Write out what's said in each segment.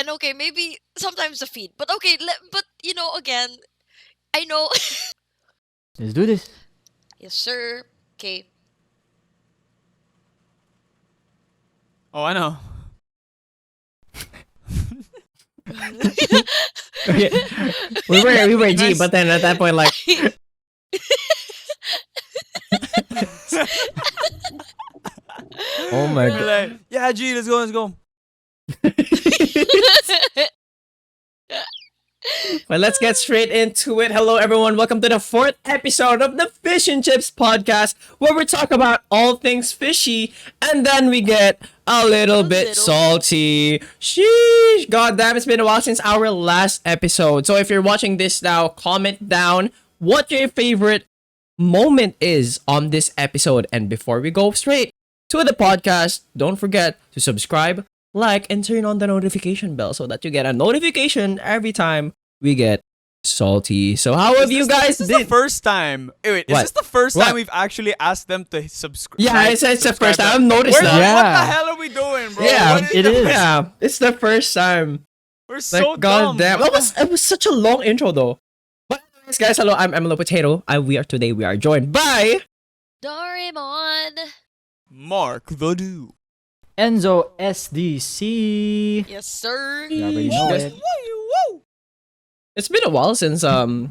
And okay, maybe sometimes the feed. But okay, but again, I know. Let's do this. Yes, sir. Okay. Oh, I know. Okay. We were G, Nice. but then at that point, like, oh my We're god. like, yeah, G, let's go. Well, let's get straight into it. Hello, everyone. Welcome to the 4th episode of the Fish and Chips podcast, where we talk about all things fishy, and then we get a little bit salty. Sheesh. God damn, it's been a while since our last episode. So if you're watching this now, comment down what your favorite moment is on this episode. And before we go straight to the podcast, don't forget to subscribe, like, and turn on the notification bell so that you get a notification every time we get salty. So how have you guys This is been? the first time. Wait, is What? this the first What? time we've actually asked them to subscribe? Yeah, it's the first time. I've noticed What that. the hell are we doing, bro? Yeah, What it is. Yeah, it's the first time. We're so Like, god dumb. damn. It was such a long intro though. But anyways, guys, hello, I'm Mlopotato. Today we are joined by Dorymon. Markthedoom. ENZOSDC. Yes, sir. You already know Yes. it. Woo! It's been a while since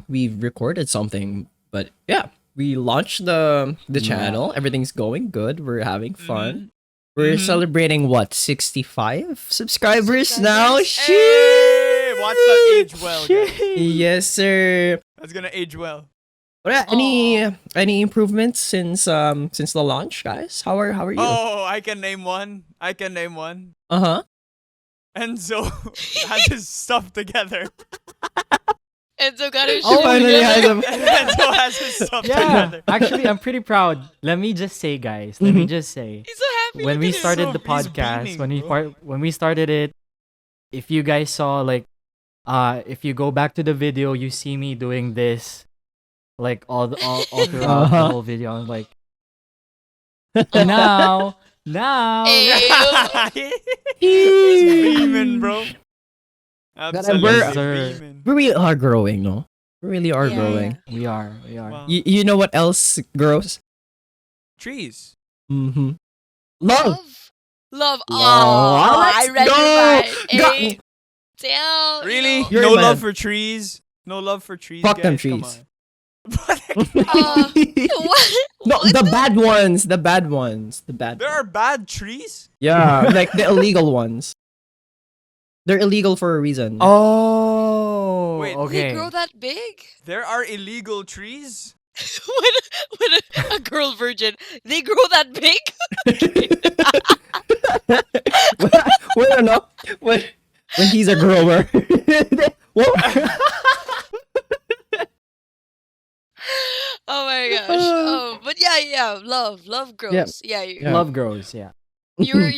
we've recorded something, but yeah, we launched the channel. Everything's going good. We're having fun. We're celebrating what 65 subscribers now. Hey, watch that age well, guys. Yes, sir. That's gonna age well. But yeah, any improvements since the launch, guys? How are you? Oh, I can name one. Uh-huh. Enzo has his stuff together. Enzo got his Oh, shit finally together. has a Enzo has his stuff Yeah, together. actually, I'm pretty proud. Let me just say, guys. Let me just say, He's so happy. when look we at him. started the He's podcast, beaming, when we started it, if you guys saw if you go back to the video, you see me doing this, like all throughout the whole video. I'm like, now. Ew. He's beaming, bro. we're- Absolutely beaming. We really are growing, no? We really are Yeah. growing. We are. Wow. You know what else grows? Trees. Mm-hmm. Love. Love. Oh, Love. I read Let's your go. mind. Go. Hey, damn. Really? You're No a man. love for trees? No love for trees, Fuck guys? them Come trees. on. What? No, What the bad ones. The bad ones. The bad There are bad trees? Yeah, like the illegal ones. They're illegal for a reason. Oh, Wait, They okay. grow that big? There are illegal trees? when a girl virgin, they grow that big? Well, no. When he's a grower. Whoa. Oh my gosh. Oh, but yeah, love grows. Yeah, Yeah. Love grows. Yeah. you were.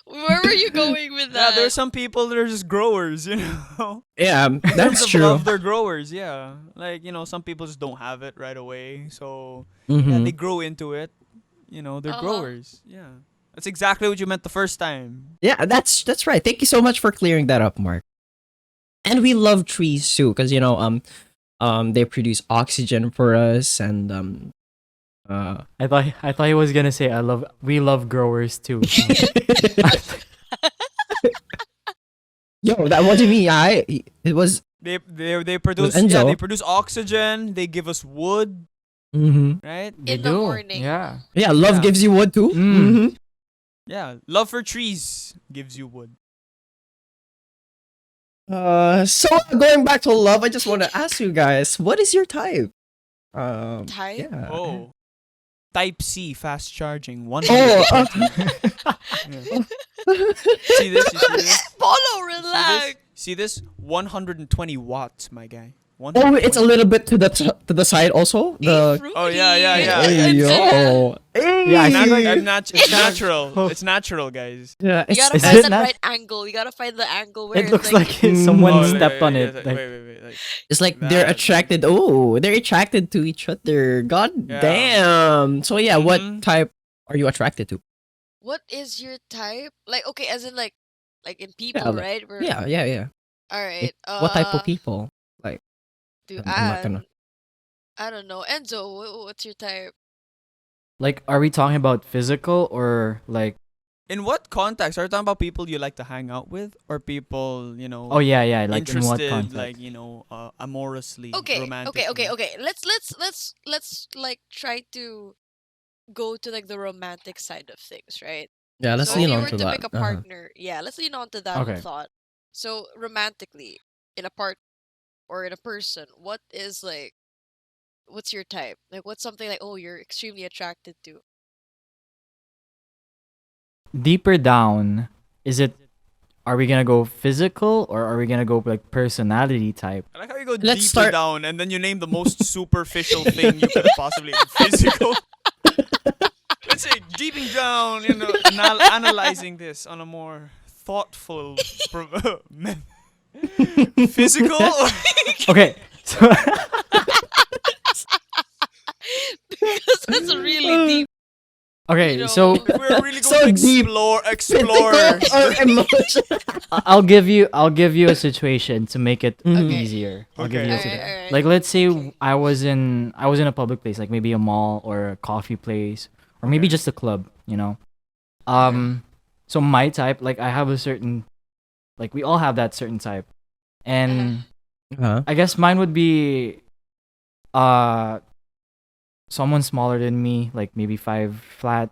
Where were you going with Yeah, that? there's some people that are just growers, you know? Yeah, In that's terms of true. love, they're growers, yeah. Like, some people just don't have it right away. So, yeah, Mhm. they grow into it. They're Uh-huh. growers. Yeah. That's exactly what you meant the first time. Yeah, that's right. Thank you so much for clearing that up, Mark. And we love trees too, because they produce oxygen for us, and I thought he was gonna say we love growers too. yo, that wasn't me. It was. They produce Enzo. they produce oxygen, they give us wood, Mm-hmm. right? They In the do. morning. Yeah. Yeah, love Yeah. gives you wood too. Mm. Mm-hmm. Yeah. Love for trees gives you wood. So going back to love, I just want to ask you guys, what is your type? Type? Yeah. Oh. Type C fast charging. One. Oh, See this? You see this? Follow, relax. See this? 120 watts, my guy. oh, it's a little bit to the side also. The Oh, yeah. Hey, yo. Hey. Yeah, I It's, see like- it's natural. It's natural, guys. Yeah, You gotta Is find it that not- right angle. You gotta find the angle where It looks like Mm. someone Oh, stepped on yeah, it. Wait, Like, wait. it's like they're That. attracted. Oh, they're attracted to each other. God Yeah. damn. So yeah, what Mhm. type are you attracted to? what is your type? Like, okay, as in like in people, Yeah, like- right? yeah. All right. What type of people? Like, Do I'm not gonna. I don't know. Enzo, what's your type? Like, are we talking about physical or like? In what context? Are you talking about people you like to hang out with, or people Oh yeah, yeah. Like in what interested, context? like amorously, Okay, romantically? okay. Let's like try to go to like the romantic side of things, right? Yeah, let's So if lean you on were to to that. pick a partner, yeah, let's lean on to that Okay. thought. So romantically, in a part or in a person, what's your type? Like what's something like, oh, you're extremely attracted to? Deeper down, is it? Are we gonna go physical or are we gonna go like personality type? I like how you go Let's deeper start- down and then you name the most superficial thing you could have possibly physical. Let's say deeping down, analyzing this on a more thoughtful physical. Okay, so Because that's really deep. okay, You know, so We're really going So to deep. explore. Physical or emotional? I'll give you a situation to make it Mhm. Okay. easier. I'll give Okay. you a Alright, situation. alright. Like let's say Okay. I was in a public place, like maybe a mall or a coffee place or maybe Okay. just a club, you know. So my type, like I have a certain, like we all have that certain type, and I guess mine would be, someone smaller than me, like maybe 5 flat,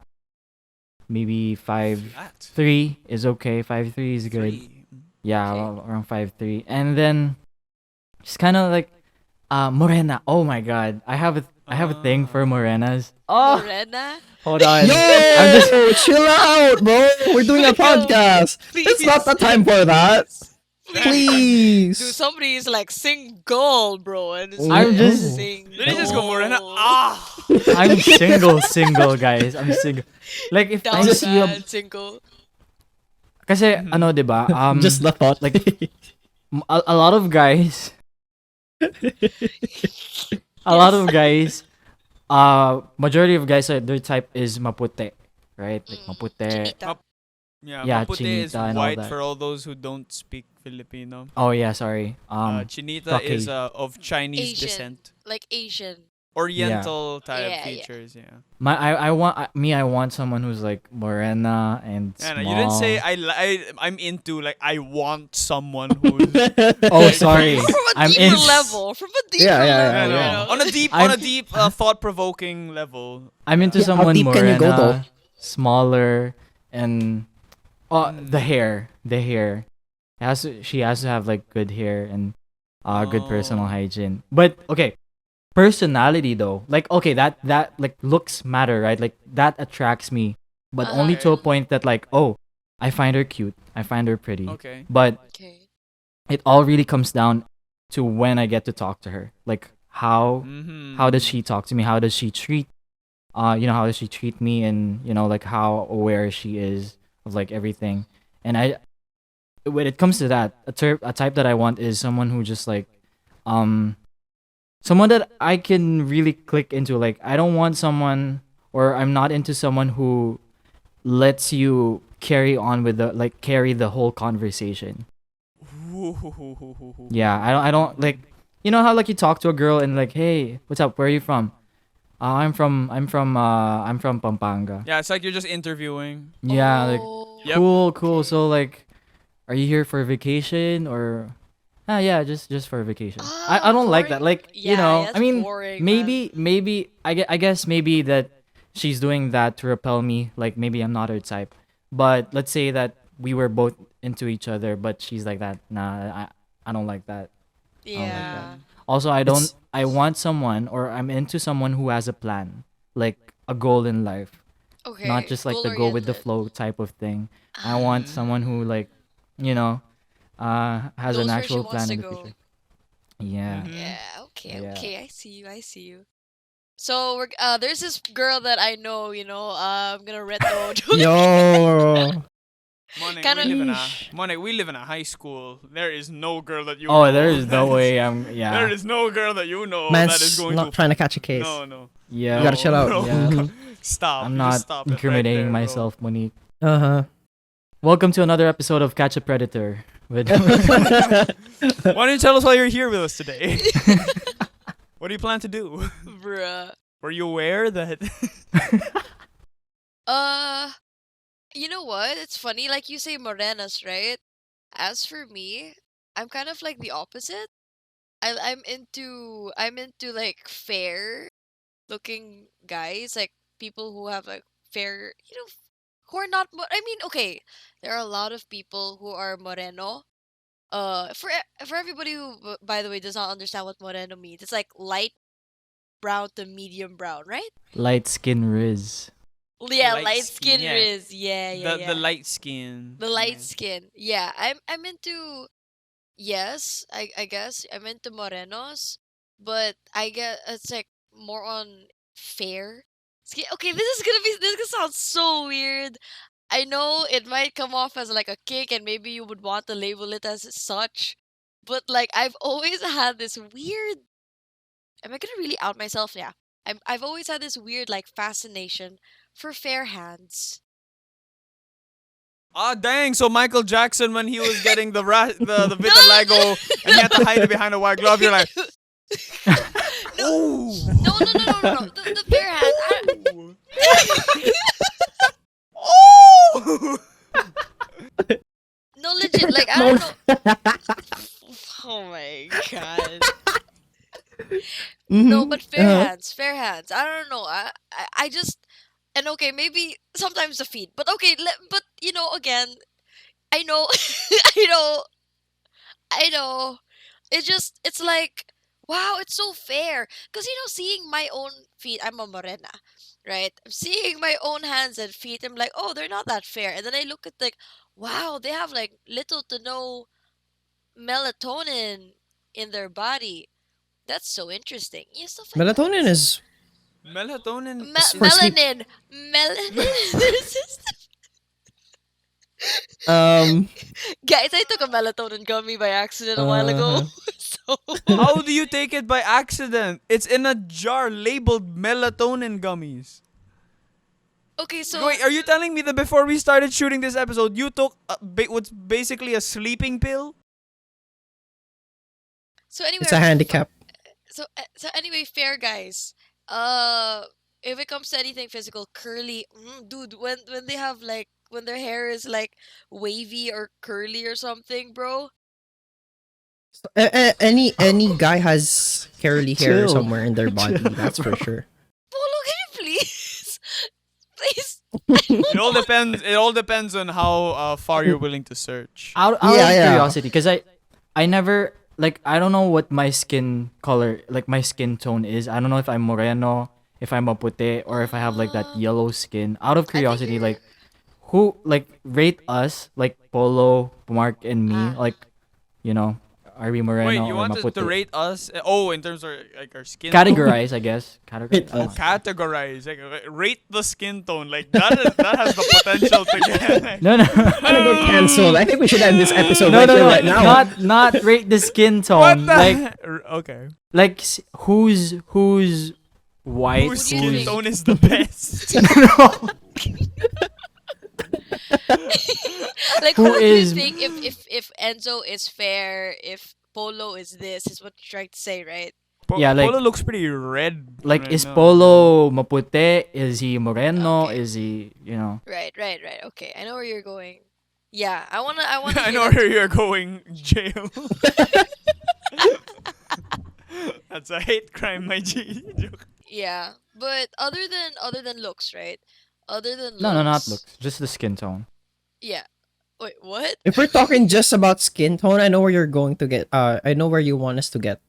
maybe 5'3" is okay. 5'3" is good. Yeah, Okay. around 5'3", and then just kind of like, morena. Oh my god, I have a thing for morenas. Oh, Morena? hold on. Yo, I'm just chill out, bro. We're doing a Yo, podcast. It's not the time for that. Please. Dude, somebody is like single, bro, and it's I'm like, just- single. Did he just go Morena? I'm single, guys. I'm single. Like if I Down see a, bad, single. kasi ano, 'di ba? Just the thought. like a lot of guys, majority of guys, their type is maputi, right? Like maputi. Chinita. Yeah, Yeah, Mapute is chinita and all white that. for all those who don't speak Filipino. Oh yeah, sorry. Chinita is Caucasian. of Chinese Asian. descent. Like Asian. Oriental type Yeah, yeah. features, yeah. I want someone who's like morena and Yeah, small. no, you didn't say I'm into, like, I want someone who's Oh, sorry. From a I'm deeper in. level. From a deeper Yeah, level. Yeah, you no. know? On a deep thought-provoking level. I'm into Yeah, how someone deep can you go, though? morena, smaller, and the hair. She has to have like good hair and good personal Oh. hygiene. But okay, personality though, like okay, that like looks matter, right? Like that attracts me, but only to a Uh-huh. point that like, oh, I find her cute, I find her pretty. Okay. But Okay. it all really comes down to when I get to talk to her. Like how does she talk to me? How does she treat how does she treat me, and like how aware she is of like everything. And when it comes to that, a type that I want is someone who just like someone that I can really click into. Like I don't want someone, or I'm not into someone who lets you carry on with carry the whole conversation. Yeah, I don't like, how like you talk to a girl and like, hey, what's up? Where are you from? I'm from Pampanga. Yeah, it's like you're just interviewing. Yeah, like Oh, Yep. cool. okay. So like, are you here for vacation or? Yeah, just for vacation. I don't like that. boring. Like Yeah, I that's mean, boring, maybe I guess maybe that she's doing that to repel me. Like maybe I'm not her type. But let's say that we were both into each other, but she's like that. Nah, I don't like that. Yeah. Also, I don't. It's- I want someone, or I'm into someone who has a plan, like a goal in life, Okay. not just like the go with the goal-oriented. flow type of thing. I want someone who like, has Knows an where she actual wants plan to in the go. future. Yeah. Mhm. Yeah. Okay. Yeah. Okay. I see you. So there's this girl that I know. I'm gonna read the. Yo. Monik, Kinda- we live in a high school. There is no girl that you Oh, know there is no that way. There Yeah. is no girl that you know Man's that is going not to. trying to catch a case. No. Yeah. You gotta chill out. No. Yeah. Stop. I'm You not just stop it right incriminating there, bro. myself, Monique. Uh Welcome to another episode of Catch a Predator. With huh. Why don't you tell us why you're here with us today? What do you plan to do? Bruh. Were you aware that? Uh, you know what? It's funny, like you say morenas, right? As for me, I'm kind of like the opposite. I'm into like fair looking guys, like people who have like fair, who are not. I mean, okay, there are a lot of people who are moreno. For everybody who, by the way, does not understand what moreno means, it's like light brown to medium brown, right? light skin Riz. Yeah, Light light skin, skin yeah. Riz. Yeah, yeah, The yeah. light skin. The light Yeah. skin. Yeah, I'm into. Yes, I guess I'm into morenos, but I get it's like more on fair skin. Okay, this is gonna sound so weird. I know it might come off as like a kick, and maybe you would want to label it as such, but like I've always had this weird. Am I gonna really out myself? Yeah. I've always had this weird like fascination for fair hands. Ah, dang! So Michael Jackson, when he was getting the the No, vitiligo, and he had to hide it behind a white glove, you're like, no, oh, no. The fair hands. oh. No, legit. Like I don't know. Oh my god. No, but fair hands, fair hands. I don't know. I just and okay, maybe sometimes the feet, but okay. But again, I know, I know, I know. It's like, wow, it's so fair. Because, seeing my own feet, I'm a morena, right? Seeing my own hands and feet, I'm like, oh, they're not that fair. And then I look at, like, wow, they have, like, little to no melatonin in their body. That's so interesting. Yeah, stuff like that. Melatonin is Melatonin. for sleep. Melanin. Melanin. um Guys, I took a melatonin gummy by accident a while ago. Uh-huh. So How do you take it by accident? It's in a jar labeled melatonin gummies. okay, so Wait, are you telling me that before we started shooting this episode, you took what's basically a sleeping pill? anyway, it's a handicap. so anyway, fair guys. If it comes to anything physical, curly, dude, when they have like when their hair is like wavy or curly or something, bro. Any guy has curly hair Chill. somewhere in their body, that's for sure. Polo, can you please, please? It all depends. It all depends on how far you're willing to search. Out Yeah, of yeah. curiosity, because I never like I don't know what my skin color, like my skin tone is. I don't know if I'm moreno, if I'm maputi, or if I have like that yellow skin. Out of curiosity, you're- like who like rate us, like Polo, Mark, and me, Ah. like are we moreno Wait, you or wanted maputi? to rate us? Oh, in terms of like our skin. Categorize, I guess. Rate Categorize. us. Categorize. Like, rate the skin tone. Like that has the potential to get. No, no. I'm gonna get canceled. I think we should end this episode No, right no, here, no, right now. not rate the skin What tone. the? Like Okay. who's white? Whose do you skin think? tone is the best? No. Like, Who who do you is- think if Enzo is fair, if Polo is this, is what you're trying to say, right? Yeah, like- Polo looks pretty red. Like, right is now. Polo maputi? Is he moreno? Okay. Is he, Right. Okay, I know where you're going. Yeah, I wanna. I hear know that where you're going. Jail. That's a hate crime, my G. Joke. Yeah, but other than looks, right? Other than looks. no, not looks, just the skin tone. Yeah. Wait, what? If we're talking just about skin tone, I know where you're going to get. I know where you want us to get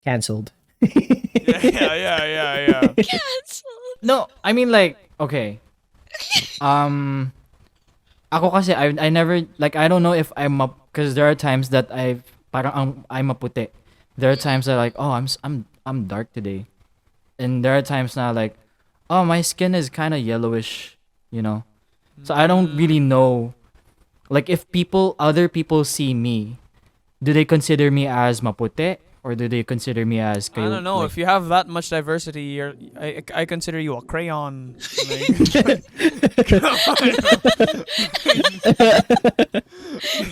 canceled. Yeah. Cancelled. No, I mean like okay. Ako kasi I never like I don't know if I'm up because there are times that I'm maputi. There are times that like I'm dark today, and there are times now like oh my skin is kind of yellowish, So I don't really know. Like if other people see me, do they consider me as maputi or do they consider me as I don't know. like, If you have that much diversity, I consider you a crayon. Like, come on.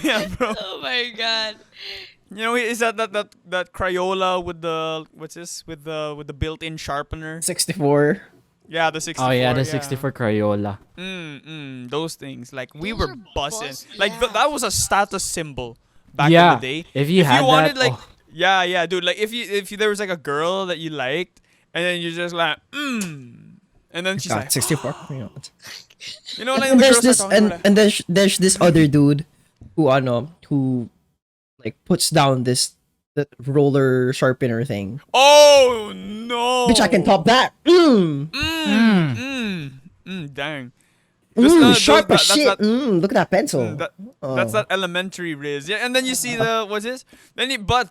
Yeah, bro. Oh my god. You know, is that Crayola with the with the built-in sharpener? 64. Yeah, the 64. oh yeah, the 64 Crayola. Those things. Like we Those were are buzzing. buzz- Like yeah. that was a status symbol back Yeah, in the day. if you had wanted that, like oh. yeah, dude. Like if there was like a girl that you liked, and then you just like and then she's God, like, 64. you know, like And the there's girls this, start talking about and there's this other dude who like puts down this the roller sharpener thing. oh no, Bitch, I can top that. Dang. Sharp as That's shit. that, Look at that pencil. that's that elementary riz. Yeah, and then you see the what's this? Then you but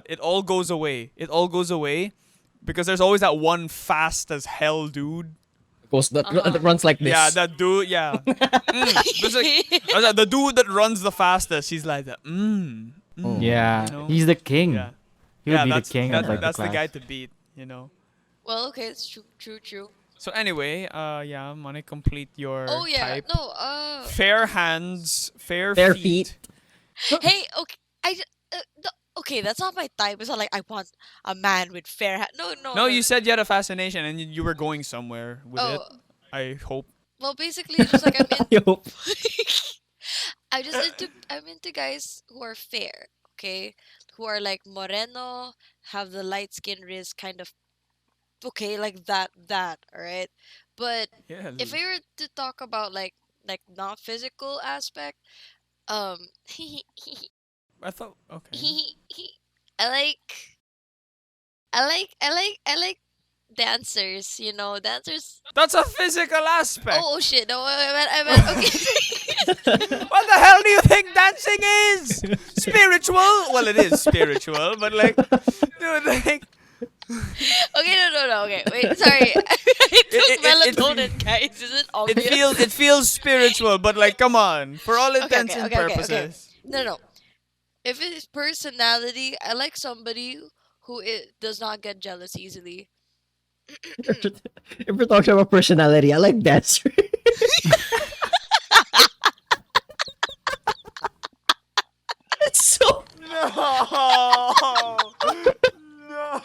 it all goes away. It all goes away because there's always that one fast as hell dude. Goes that runs like this. Yeah, that dude. Yeah, there's like the dude that runs the fastest. He's like that. Yeah, you know? he's the king. Yeah, He would be the that's king of like that's the the class. guy to beat. You know. Well, okay, it's true. So anyway, yeah, money complete your Oh yeah, type. no, Fair hands, fair Bare feet. hey, okay, okay, that's not my type. It's not like I want a man with fair hair. No, you said you had a fascination and you were going somewhere with it. Oh, I hope. well, basically, it's just like I hope. I'm into guys who are fair, okay, who are like moreno, have the light skin risk, kind of okay, like that, all right. But Yeah. if I were to talk about like not physical aspect, um, I thought okay. I like I like dancers, dancers. That's a physical aspect. Oh shit, no, I meant okay. What the hell do you think dancing is? Spiritual? Well, it is spiritual, but like, dude, like, Okay, no, okay, wait, sorry. I took melatonin, guys. Is it obvious? it feels spiritual, but like, come on, for all intents and okay. purposes. No. If it's personality, I like somebody who does not get jealous easily. If we're talking about personality, I like dancer. It's so No. No.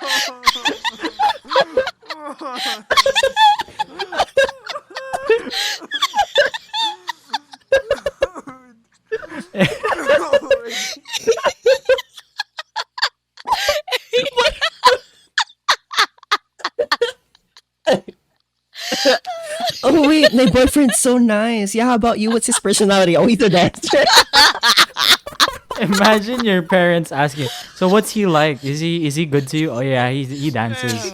Oh wait, my boyfriend's so nice. Yeah, how about you? What's his personality? Oh, he's a dancer. Imagine your parents asking, "So what's he like? Is he good to you?" Oh yeah, he dances.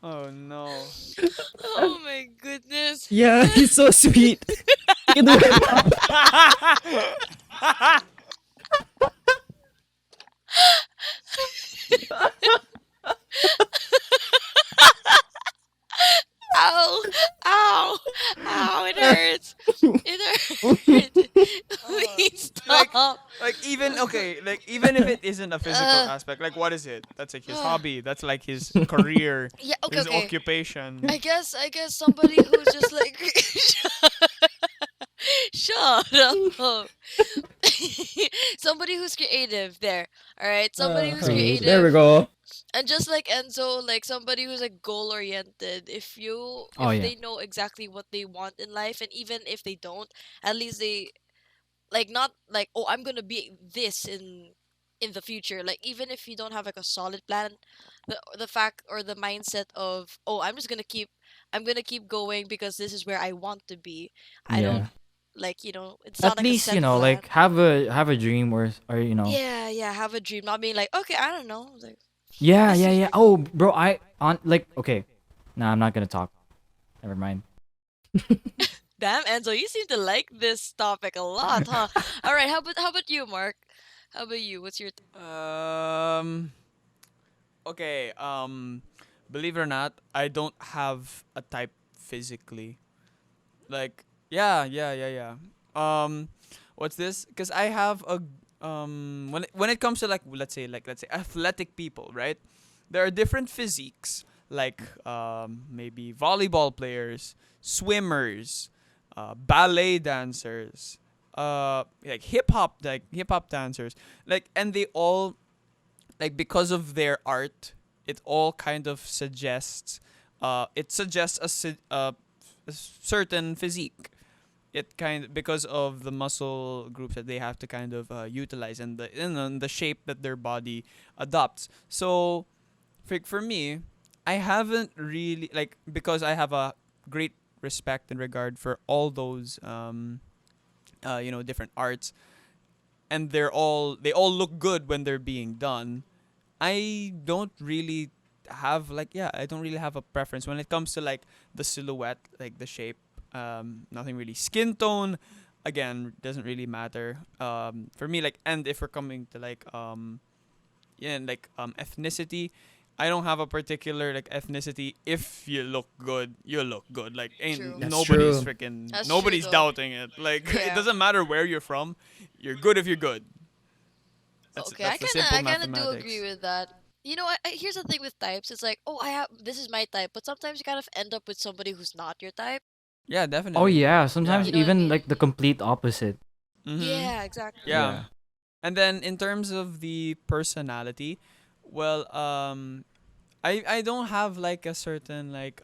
Oh no. Oh my goodness. Yeah, he's so sweet. You know him. Ow, it hurts. It hurts. Please stop. Like even if it isn't a physical aspect, like what is it? That's like his hobby. That's like his career. Yeah, His okay. occupation. I guess somebody who's just like shut up. Somebody who's creative there. All right, somebody who's creative. There we go. And just like Enzo, like somebody who's like goal oriented. If Oh, yeah. they know exactly what they want in life, and even if they don't, at least they like not like, oh, I'm gonna be this in the future. Like even if you don't have like a solid plan, the fact or the mindset of, oh, I'm gonna keep going because this is where I want to be. I don't Yeah. like, it's not At like least a set like plan. have a dream or Yeah, have a dream, not being like, okay, I don't know, like Yeah, this yeah, is yeah. Oh, bro, okay. Nah, I'm not gonna talk. Never mind. damn, Enzo, you seem to like this topic a lot, huh? All right, how about you, Mark? How about you? What's your Okay. Believe it or not, I don't have a type physically. Like, yeah. What's this? Because when it comes to like let's say athletic people, right? There are different physiques, like maybe volleyball players, swimmers, ballet dancers, like hip hop dancers, like, and they all, like, because of their art, it all kind of suggests a certain physique. It kind of, because of the muscle groups that they have to kind of utilize, and the shape that their body adopts. So for me, I haven't really, like, because I have a great respect and regard for all those different arts, and they all look good when they're being done. I don't really I don't really have a preference when it comes to like the silhouette, like the shape. Nothing really. Skin tone, again, doesn't really matter. For me, like, and if we're coming to like ethnicity, I don't have a particular like ethnicity. If you look good, you look good. Like, True. ain't That's nobody's true. freaking That's true, nobody's though. doubting it. Like, it Yeah. doesn't matter where you're from. You're good if you're good. Okay, That's the simple I kind of do mathematics. agree with that. You know, here's the thing with types. It's like, oh, I have this is my type, but sometimes you kind of end up with somebody who's not your type. Yeah, Oh definitely. yeah, Yeah. sometimes You know what I even mean? like the complete opposite. Mm-hmm. Yeah, exactly. Yeah. Yeah. And then in terms of the personality, well, I don't have like a certain like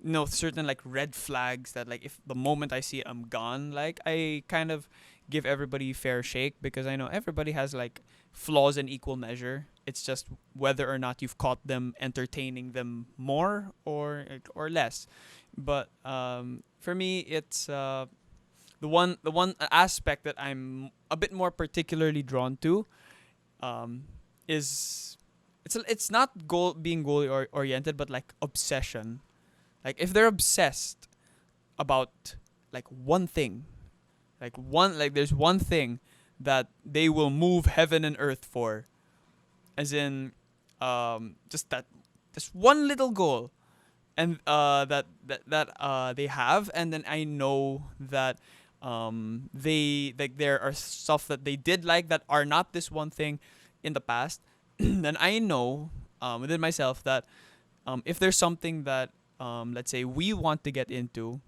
no certain like red flags that, like, if the moment I see it, I'm gone. Like, I kind of give everybody fair shake, because I know everybody has like flaws in equal measure. It's just whether or not you've caught them entertaining them more or less. But for me, it's the one aspect that I'm a bit more particularly drawn to um, is it's not goal oriented, but like obsession. Like, if they're obsessed about like one thing, like there's one thing that they will move heaven and earth for, as in just that, just one little goal, and that they have, and then I know that they, like, there are stuff that they did like that are not this one thing in the past. Then I know within myself that if there's something that let's say we want to get into,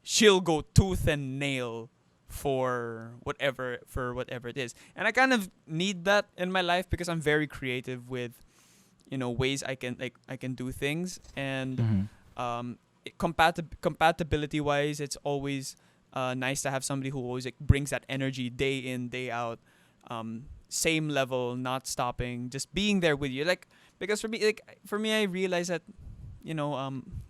she'll go tooth and nail for whatever it is. And I kind of need that in my life, because I'm very creative with ways I can do things. And Mm-hmm. compatibility wise, it's always nice to have somebody who always like brings that energy day in day out, same level, not stopping, just being there with you. Like, because for me I realize that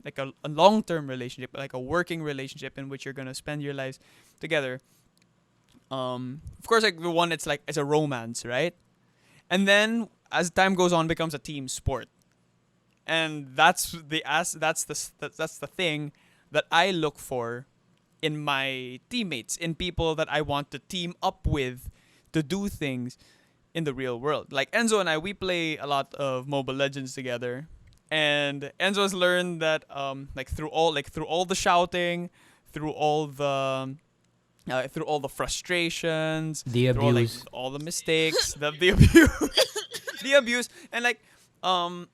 like a long-term relationship, like a working relationship in which you're gonna spend your lives together, of course, like the one, it's a romance, right? And then as time goes on, becomes a team sport. And that's the thing that I look for in my teammates, in people that I want to team up with to do things in the real world. Like Enzo and I, we play a lot of Mobile Legends together, and Enzo has learned that through all the shouting, through all the frustrations, The through all, like, abuse. all the mistakes, the abuse, the abuse, and like um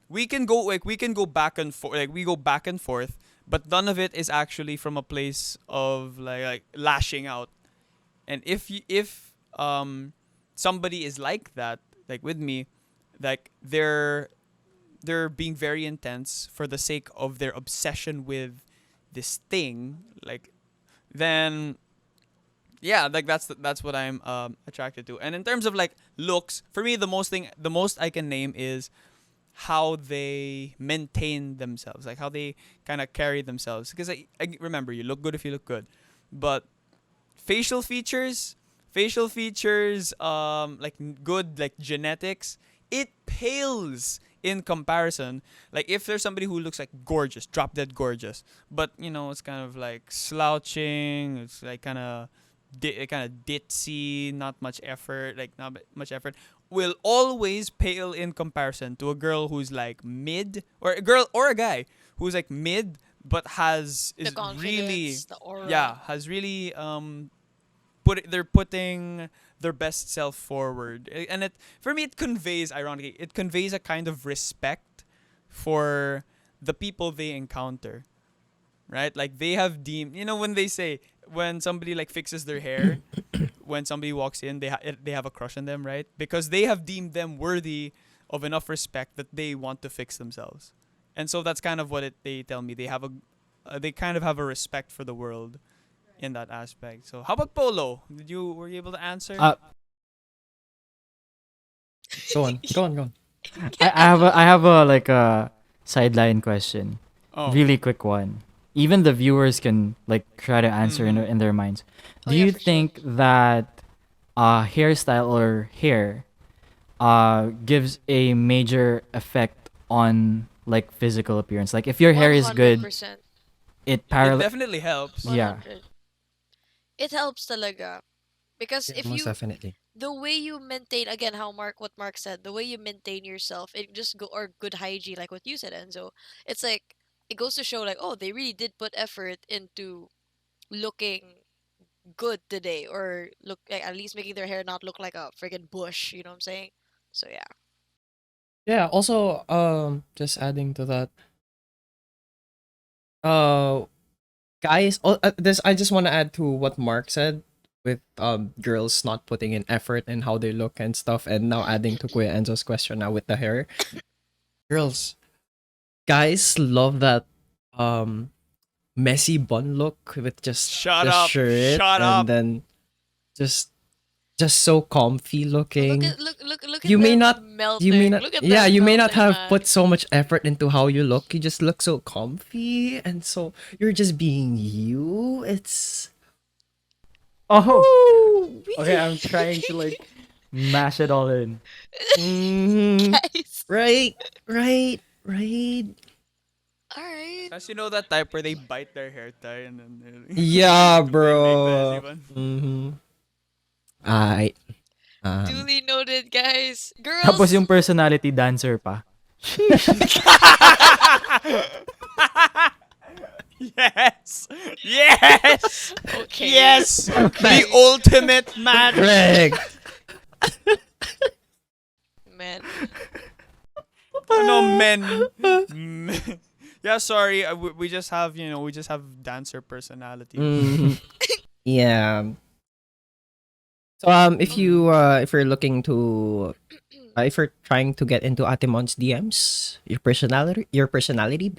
we can go back and forth, like we go back and forth, but none of it is actually from a place of like lashing out. And if somebody is like that, like with me, like they're being very intense for the sake of their obsession with this thing, like, then yeah, like that's what I'm attracted to. And in terms of like looks, for me, the most I can name is how they maintain themselves, like how they kind of carry themselves. Because I remember, you look good if you look good, but facial features, like good, like genetics, it pales in comparison. Like, if there's somebody who looks like gorgeous, drop dead gorgeous, but it's kind of like slouching, it's like kind of ditzy, not much effort, like not much effort, will always pale in comparison to a girl who's like mid, or a girl or a guy who's like mid, but The is really, confidence, the aura. yeah, has really they're putting their best self forward, and it for me it conveys, ironically, it conveys a kind of respect for the people they encounter, right? Like they have deemed, when they say, when somebody like fixes their hair, when somebody walks in, they have a crush on them, right? Because they have deemed them worthy of enough respect that they want to fix themselves. And so that's kind of what they tell me. They kind of have a respect for the world in that aspect. So how about Polo? Were you able to answer? Go on. I have a like a sideline question. Oh. Really quick one. Even the viewers can like try to answer in their minds. Oh, Do yeah, you for sure. think that hairstyle or hair gives a major effect on like physical appearance? Like if your hair is good, 100%. it It definitely helps. Yeah. 100. It helps talaga. Because if Most you, definitely. the way you maintain, again, what Mark said, the way you maintain yourself, it just go, or good hygiene, like what you said, Enzo. It's like, it goes to show, like, oh, they really did put effort into looking good today, or look, like, at least making their hair not look like a friggin' bush, you know what I'm saying? So, yeah. Yeah, also just adding to that. Uh guys, this I just want to add to what Mark said with girls not putting in effort and how they look and stuff, and now adding to Kuya Enzo's question now with the hair. Girls, guys love that um messy bun look with just Shut the up. shirt Shut and up. then just so comfy Look looking. at look at You may them not melting. you may not Look at yeah, them you may not melting, have man. put so much effort into how you look. You just look so comfy and so you're just being you. It's Oh. Okay, I'm trying to like mash it all in. Guys. right. Alright. As you know that type where they bite their hair tie and then Yeah, they make the bro. messy one. Mm-hmm. I Duly noted, guys. Tapos Girls. yung personality dancer pa. Yes. Yes. Okay. Yes. The ultimate match. correct. Man. No men. Yeah, sorry. We just have, we just have dancer personality. Mhm. Yeah. So if you're looking to if you're trying to get into Atimon's DMs, your personality,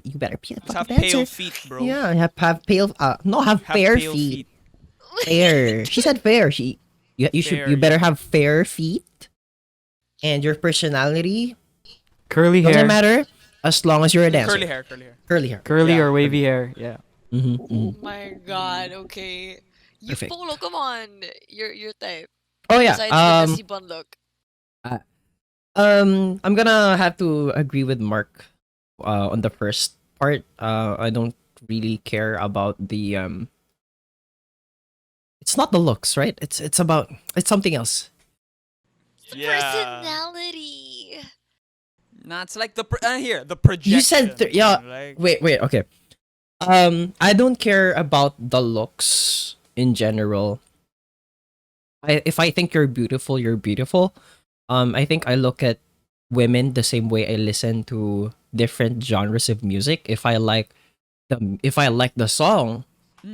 you better be a Just have fucking pale dancer. feet, bro. Yeah, have pale no have Have fair pale feet. Fair. She said fair. Fair, You better yeah. have fair feet. And your personality Curly hair. doesn't matter as long as you're a dancer. Curly hair. Curly hair. Curly Yeah. or wavy hair. Yeah. Oh my god, okay. You Perfect. Polo, come on. Your type. Oh yeah. Besides the messy bun look. I'm gonna have to agree with Mark on the first part. I don't really care about the it's not the looks, right? It's something else. Yeah. Personality. Nah, it's like the projection. You said yeah. Like, Wait, okay. I don't care about the looks in general. If I think you're beautiful, you're beautiful. I think I look at women the same way I listen to different genres of music. If I like the song,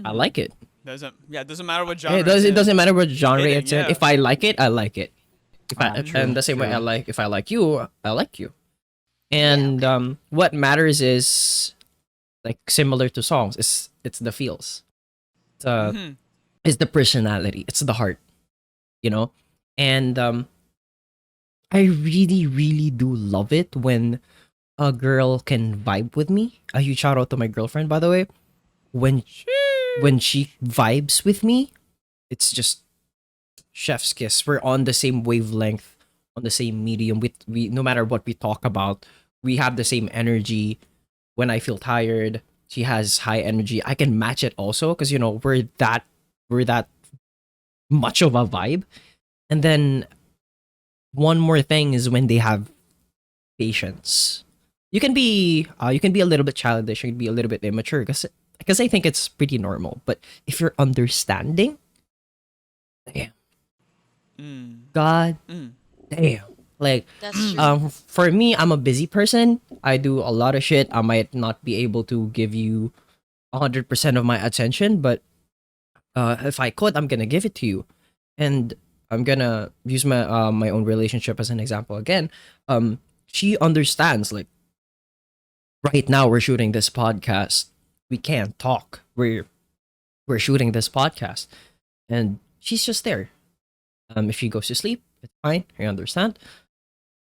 I like it. doesn't matter what genre. It doesn't matter what genre Hitting, it's in. yeah. If I like it, I like it. True, And the same way true. if I like you, I like you. And what matters is like similar to songs. It's the feels. Mhm. It's the personality. It's the heart. You know? And I really, really do love it when a girl can vibe with me. A huge shout out to my girlfriend, by the way. When she vibes with me, it's just chef's kiss. We're on the same wavelength, on the same medium. We no matter what we talk about, we have the same energy. When I feel tired, she has high energy. I can match it also because we're that much of a vibe. And then one more thing is when they have patience. You can be a little bit childish, you can be a little bit immature because I think it's pretty normal. But if you're understanding, Damn. Mm. God Mm. damn. Like, That's true. for me, I'm a busy person. I do a lot of shit. I might not be able to give you 100% of my attention, but if I could, I'm gonna give it to you. And I'm gonna use my own relationship as an example again. She understands. Like right now, we're shooting this podcast. We can't talk. We're shooting this podcast, and she's just there. If she goes to sleep, it's fine. I understand.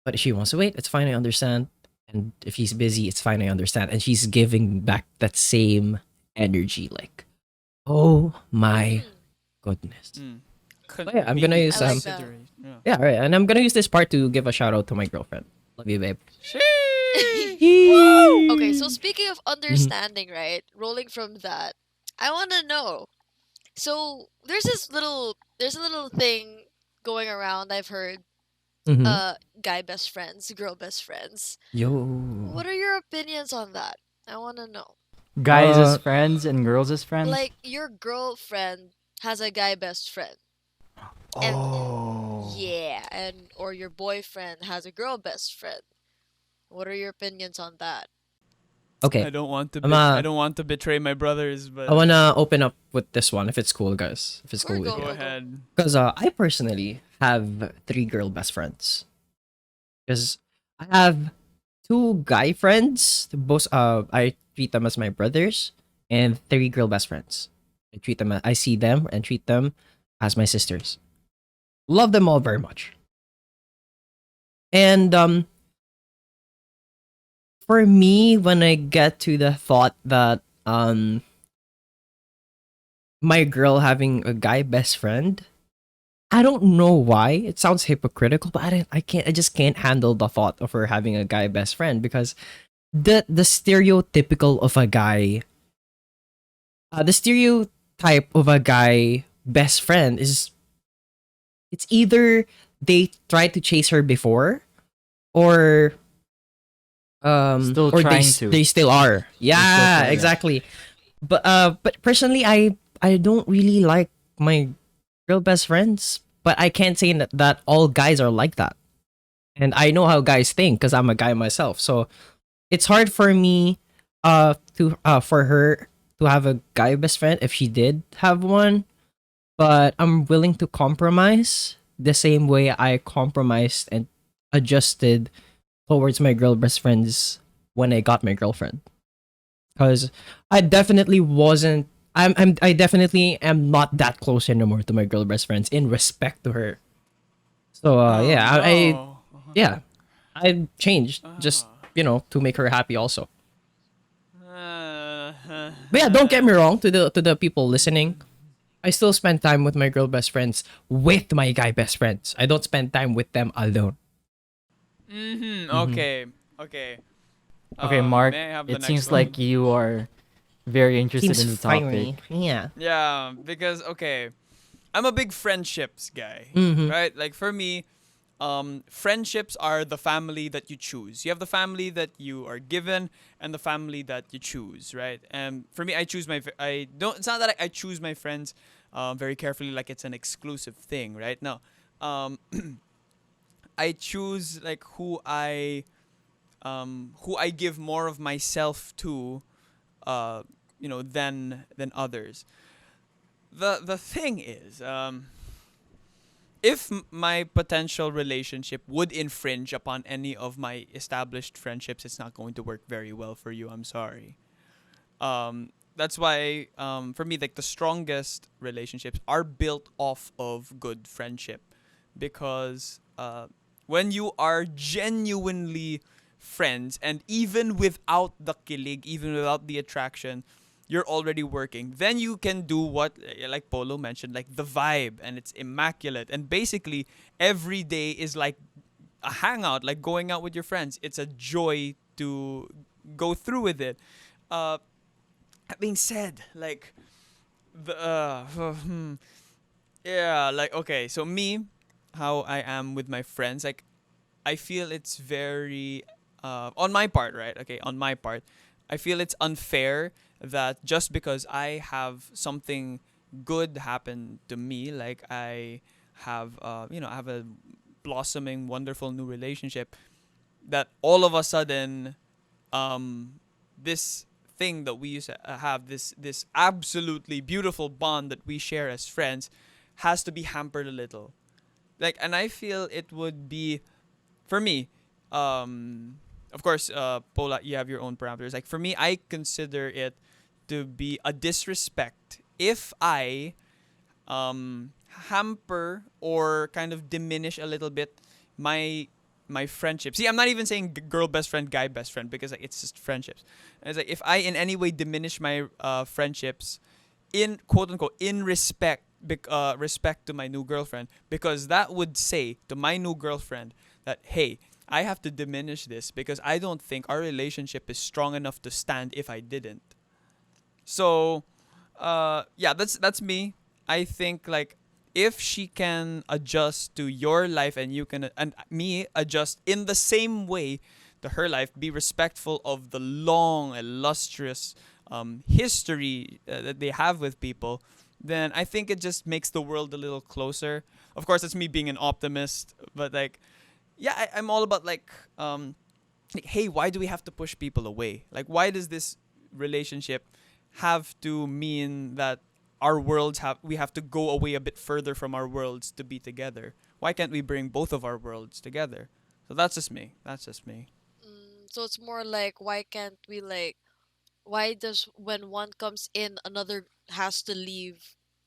But if she wants to wait, it's fine. I understand. And if he's busy, it's fine. I understand. And she's giving back that same energy. Like, oh my Mm, goodness. Mm. But yeah, I'm gonna use I like that. Yeah. yeah, right. And I'm gonna use this part to give a shout out to my girlfriend. Love you, babe. Okay, so speaking of Mhm, understanding, right? Rolling from that, I want to know. So there's a little thing going around. I've heard, mhm. guy best friends, girl best friends. Yo. What are your opinions on that? I want to know. Guys as Uh, friends and girls as friends. Like your girlfriend has a guy best friend, and Oh. yeah, and or your boyfriend has a girl best friend. What are your opinions on that? okay. I don't want to I'm I uh, don't want to betray my brothers, I but wanna open up with this one if it's cool, guys. If it's Sure, cool with go, you. go go, go. ahead. Because I personally have three girl best friends. Because I have two guy friends. Both I treat them as my brothers, and three girl best friends. I see them and treat them as my sisters. Love them all very much. And for me, when I get to the thought that my girl having a guy best friend, I don't know why. It sounds hypocritical, but I just can't handle the thought of her having a guy best friend because the stereotypical of a guy, the stereotype of a guy best friend is it's either they tried to chase her before or Still or trying to. they still are. They still Yeah, try, yeah. exactly. But personally, I don't really like my girl best friends, but I can't say that all guys are like that. And I know how guys think because I'm a guy myself. So it's hard for me to for her to have a guy best friend if she did have one, but I'm willing to compromise the same way I compromised and adjusted towards my girl best friends when I got my girlfriend. Because I definitely wasn't. I definitely am not that close anymore to my girl best friends in respect to her. So Oh yeah, no. yeah, I changed just Oh. to make her happy also. Uh, But yeah, don't get me wrong to the people listening. I still spend time with my girl best friends with my guy best friends. I don't spend time with them alone. mm-hmm. Mm-hmm. Okay. Okay. Okay, Mark, May I have the it next seems like one? you are very interested Seems in the topic. fiery. Yeah. Yeah, because okay, I'm a big friendships guy, Mm-hmm. right? Like for me, friendships are the family that you choose. You have the family that you are given and the family that you choose, right? And for me, I choose I don't. It's not that I choose my friends, very carefully, like it's an exclusive thing, right? No, um, I choose like who I give more of myself to, uh, than others. The thing is, if my potential relationship would infringe upon any of my established friendships, it's not going to work very well for you. I'm sorry. That's why, for me, like the strongest relationships are built off of good friendship, because when you are genuinely friends, and even without the kilig, even without the attraction, you're already working. Then you can do what, like Polo mentioned, like the vibe, and it's immaculate. And basically, every day is like a hangout, like going out with your friends. It's a joy to go through with it. Uh, that being said, like the yeah, like okay, so me, how I am with my friends, like I feel it's very on my part, right? Okay, on my part, I feel it's unfair that just because I have something good happen to me, like I have I have a blossoming wonderful new relationship, that all of a sudden this thing that we used to have, this absolutely beautiful bond that we share as friends, has to be hampered a little. Like, and I feel it would be, for me, of course, Pola, you have your own parameters. Like for me, I consider it to be a disrespect if I hamper or kind of diminish a little bit my friendship. See, I'm not even saying girl best friend, guy best friend, because like, it's just friendships. And it's like if I in any way diminish my friendships in quote unquote in respect to my new girlfriend, because that would say to my new girlfriend that, hey, I have to diminish this because I don't think our relationship is strong enough to stand if I didn't. So, yeah, that's me. I think like if she can adjust to your life and you can and me adjust in the same way to her life, be respectful of the long, illustrious history that they have with people, then I think it just makes the world a little closer. Of course, it's me being an optimist, but like, yeah, I'm all about like, hey, why do we have to push people away? Like, why does this relationship have to mean that our worlds we have to go away a bit further from our worlds to be together? Why can't we bring both of our worlds together? So that's just me. That's just me. So it's more like, why can't we like, why does when one comes in, another has to leave?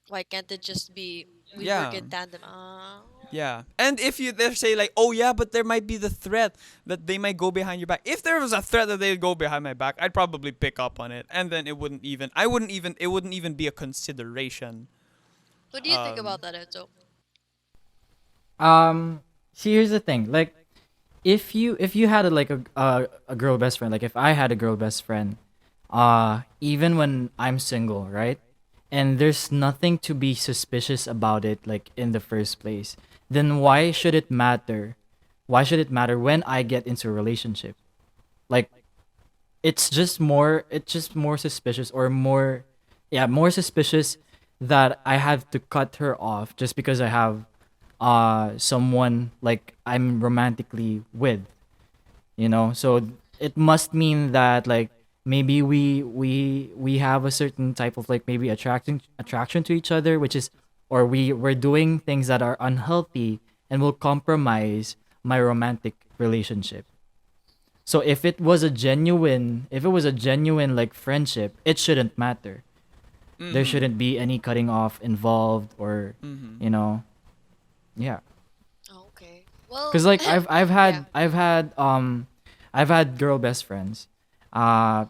Why can't it just be we work Yeah. in tandem? Ah. Yeah. And if you they say like, oh yeah, but there might be the threat that they might go behind your back. If there was a threat that they'd go behind my back, I'd probably pick up on it, and then it wouldn't even be a consideration. What do you think Um about that, Enzo? See, here's the thing. Like, if you had a girl best friend, like if I had a girl best friend, even when I'm single, right? And there's nothing to be suspicious about it, like in the first place, then why should it matter? Why should it matter when I get into a relationship? Like, it's just more suspicious, or more, yeah, more suspicious that I have to cut her off just because I have someone like I'm romantically with, so it must mean that, like, maybe we have a certain type of, like, maybe attraction to each other, which is, or we're doing things that are unhealthy and will compromise my romantic relationship. So if it was a genuine like friendship, it shouldn't matter. There mhm. shouldn't be any cutting off involved, or Mhm. you know yeah. Oh, okay. Well, Cuz like I've yeah. had I've had I've had girl best friends. uh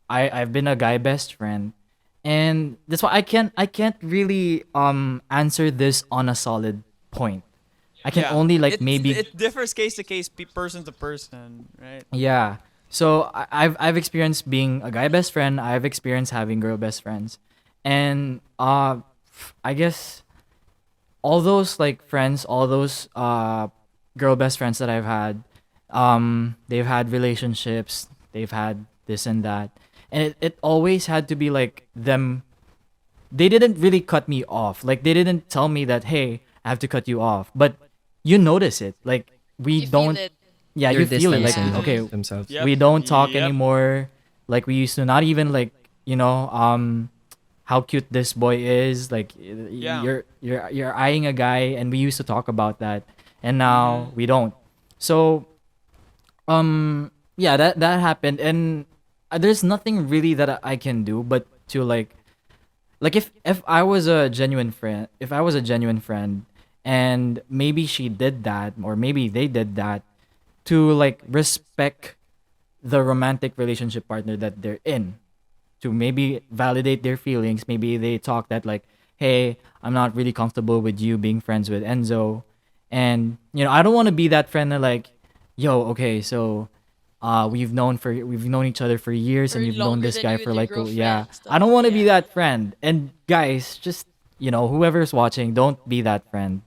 I've been a guy best friend, and that's why I can't really answer this on a solid point. I can Yeah. only, like, maybe. It differs case to case, person to person, right? Yeah. So I've experienced being a guy best friend. I've experienced having girl best friends, and I guess all those, like, friends, all those girl best friends that I've had, they've had relationships, they've had this and that, and it always had to be like them. They didn't really cut me off. Like, they didn't tell me that, hey, I have to cut you off, but you notice it. Like, we You feel don't. it. Yeah, They're you feel it. Like, distancing Yeah. okay, themselves. Yep. we don't talk Yep. anymore like we used to. Not even, like, how cute this boy is. Like, Yeah. you're eyeing a guy, and we used to talk about that, and now Mhm. we don't. So, yeah, that happened, and there's nothing really that I can do but to, like, if I was a genuine friend, and maybe she did that, or maybe they did that, to, like, respect the romantic relationship partner that they're in, to maybe validate their feelings. Maybe they talk that, like, hey, I'm not really comfortable with you being friends with Enzo, and I don't want to be that friend that, like, yo, okay, so we've known each other for years, and For you've known longer this than guy you and for, your like, yeah. girlfriend I stuff. don't want to be Yeah. that friend. And guys, just, whoever's watching, don't be that friend.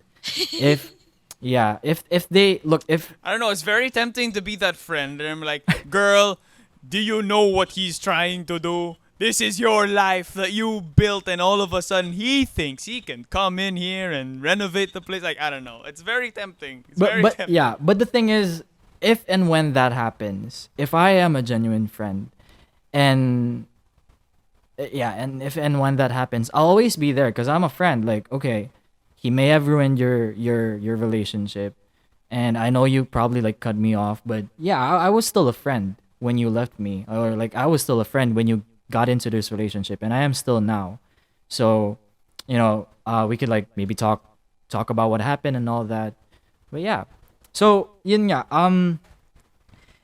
If Yeah, if they look, if I don't know. It's very tempting to be that friend, and I'm like, girl, do you know what he's trying to do? This is your life that you built, and all of a sudden he thinks he can come in here and renovate the place. Like, I don't know. It's very tempting. It's But very but tempting. yeah, but the thing is, if and when that happens, if I am a genuine friend, and yeah, and if and when that happens, I'll always be there because I'm a friend. Like, okay, he may have ruined your relationship, and I know you probably like cut me off, but yeah, I was still a friend when you left me, or like I was still a friend when you got into this relationship, and I am still now. So, we could like maybe talk about what happened and all that. But yeah, so yun nga,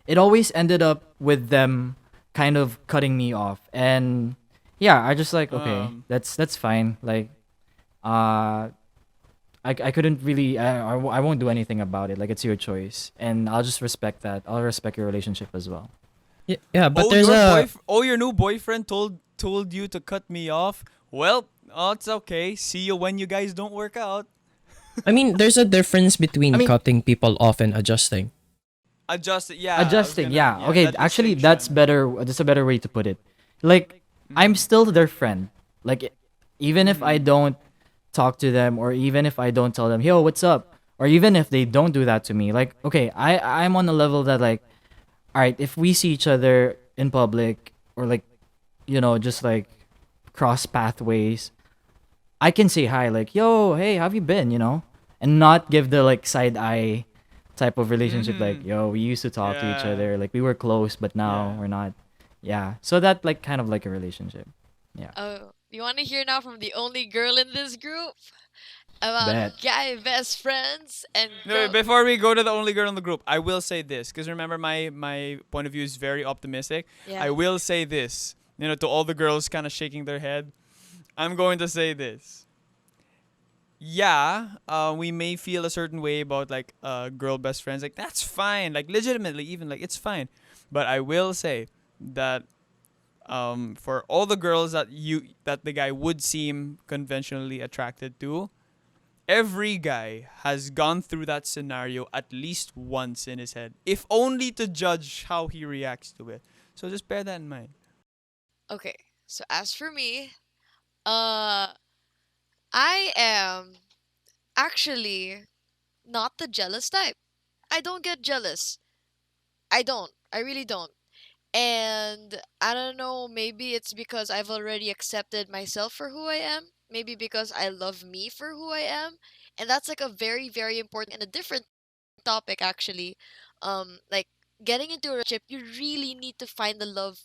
it always ended up with them kind of cutting me off, and yeah, I just like, okay, Um, that's fine. Like, uh I couldn't really I won't do anything about it. Like, it's your choice, and I'll just respect that. I'll respect your relationship as well. Yeah, but oh, there's your a. your new boyfriend told you to cut me off. Well, it's okay. See you when you guys don't work out. I mean, there's a difference I between mean, cutting people off and adjusting. Adjust it. Yeah, I was adjusting, gonna. yeah, Yeah, okay, that actually that's distinction. better. That's a better way to put it. Like, I'm Mm-hmm. still their friend. Like, even if I Mm-hmm. don't talk to them, or even if I don't tell them, yo, what's up, or even if they don't do that to me, like, okay, I'm on a level that, like, all right, if we see each other in public, or like, just like cross pathways, I can say hi, like, yo, hey, how have you been, and not give the like side eye type of relationship, like, Mm-hmm. yo, we used to talk to each Yeah. other, like we were close, but now Yeah. we're not. Yeah, so that like kind of like a relationship. Yeah, Oh, you want to hear now from the only girl in this group about bet. guy best friends and No, girl? before we go to the only girl in the group, I will say this because remember my point of view is very optimistic. I Yeah. will say this, to all the girls kind of shaking their head. I'm going to say this. Yeah, we may feel a certain way about like girl best friends. Like that's fine. Like legitimately, even like it's fine. But I will say that for all the girls that the guy would seem conventionally attracted to, every guy has gone through that scenario at least once in his head, if only to judge how he reacts to it. So just bear that in mind. Okay. So as for me, uh, I am actually not the jealous type. I don't get jealous. I don't. I really don't. And I don't know, maybe it's because I've already accepted myself for who I am. Maybe because I love me for who I am. And that's like a very, very important thing and a different topic actually. Like getting into a relationship, you really need to find the love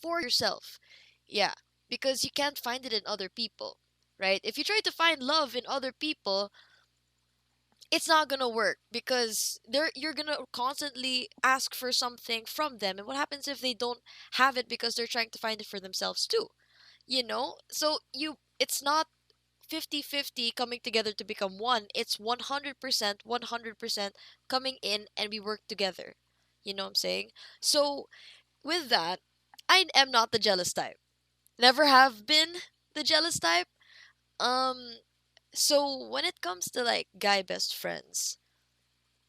for yourself. Yeah. Because you can't find it in other people. Right? If you try to find love in other people, it's not gonna work because you're gonna constantly ask for something from them, and what happens if they don't have it because they're trying to find it for themselves too, so it's not 50-50 coming together to become one. It's 100% coming in and we work together. You know what I'm saying? So with that, I am not the jealous type, never have been the jealous type. um so when it comes to like guy best friends,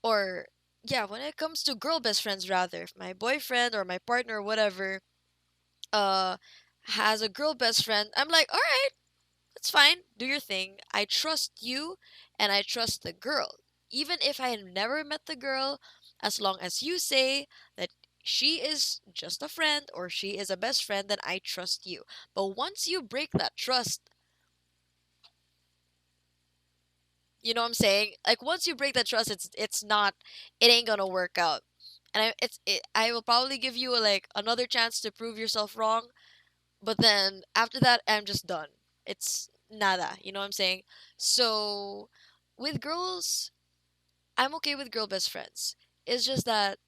or yeah, when it comes to girl best friends rather, if my boyfriend or my partner or whatever uh has a girl best friend, I'm like, all right, that's fine, do your thing, I trust you and I trust the girl, even if I have never met the girl. As long as you say that she is just a friend or she is a best friend, then I trust you. But once you break that trust, you know what I'm saying? Like once you break that trust, it's not, it ain't gonna work out. And I will probably give you like another chance to prove yourself wrong, but then after that, I'm just done. It's nada. You know what I'm saying? So with girls, I'm okay with girl best friends. It's just that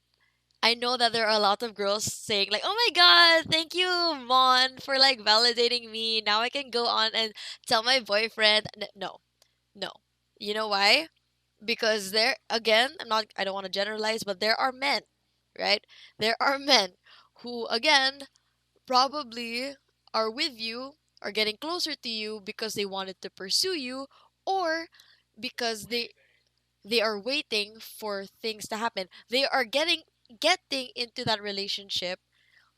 I know that there are a lot of girls saying like, "Oh my god, thank you, Mon, for like validating me. Now I can go on and tell my boyfriend." No, no. You know why? Because there again, I don't want to generalize, but there are men, right? There are men who again probably are with you, are getting closer to you because they wanted to pursue you, or because they are waiting for things to happen. They are getting into that relationship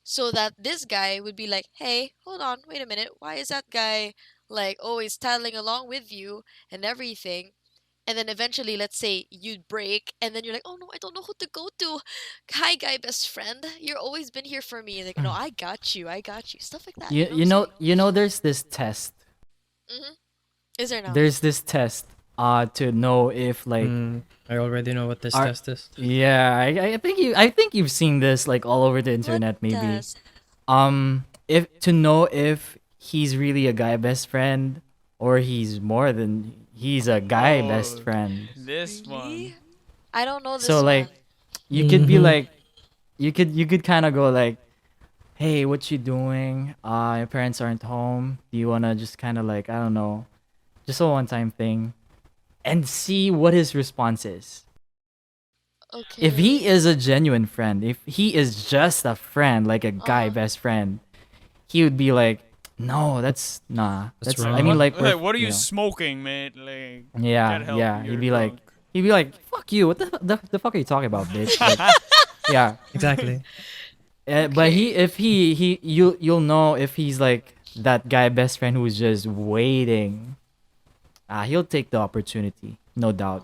so that this guy would be like, "Hey, hold on, wait a minute. Why is that guy like always tattling along with you and everything?" And then eventually, let's say you'd break, and then you're like, "Oh no, I don't know who to go to. Hi, guy, best friend. You're always been here for me." Like, no, I got you. I got you. Stuff like that. You know what I'm saying? There's this test. Mm-hmm. Is there now? There's this test to know if like I already know what this Are- test is. yeah, I think you've seen this like all over the internet What maybe. does- If to know if he's really a guy best friend or he's a guy best Oh, friend. This Really? one. I don't know this So like one. you could be Mhm. like you could kind of go like, "Hey, what you doing? Your parents aren't home. Do you want to just kind of like, I don't know, just a one-time thing and see what his response is." Okay. If he is a genuine friend, if he is just a friend, like a guy Uh-huh. best friend, he would be like, "No, that's nah. That's That's I wrong. mean like What are you know. smoking, mate? Like, Yeah, get help. yeah. You're He'd drunk. be like, "Fuck you. What the fuck are you talking about, bitch?" Like, yeah. Exactly. But Okay. if you'll know if he's like that guy best friend who's just waiting. He'll take the opportunity, no doubt,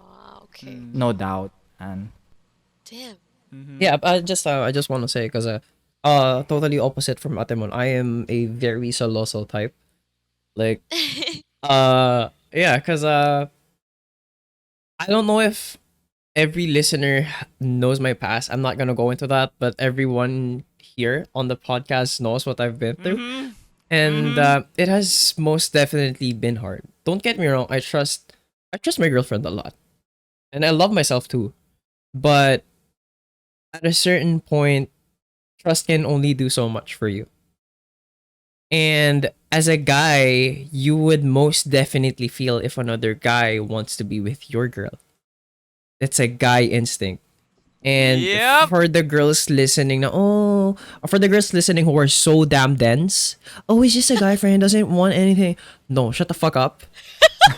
Okay. no doubt, and Damn. Yeah, I just want to say because totally opposite from Atemon. I am a very soloso type. Like yeah, because I don't know if every listener knows my past. I'm not gonna go into that, but everyone here on the podcast knows what I've been through, and it has most definitely been hard. Don't get me wrong. I trust my girlfriend a lot, and I love myself too. But at a certain point, trust can only do so much for you. And as a guy, you would most definitely feel if another guy wants to be with your girl. It's a guy instinct. And Yep. for the girls listening na, for the girls listening who are so damn dense, oh, he's just a guy friend, doesn't want anything. No, shut the fuck up.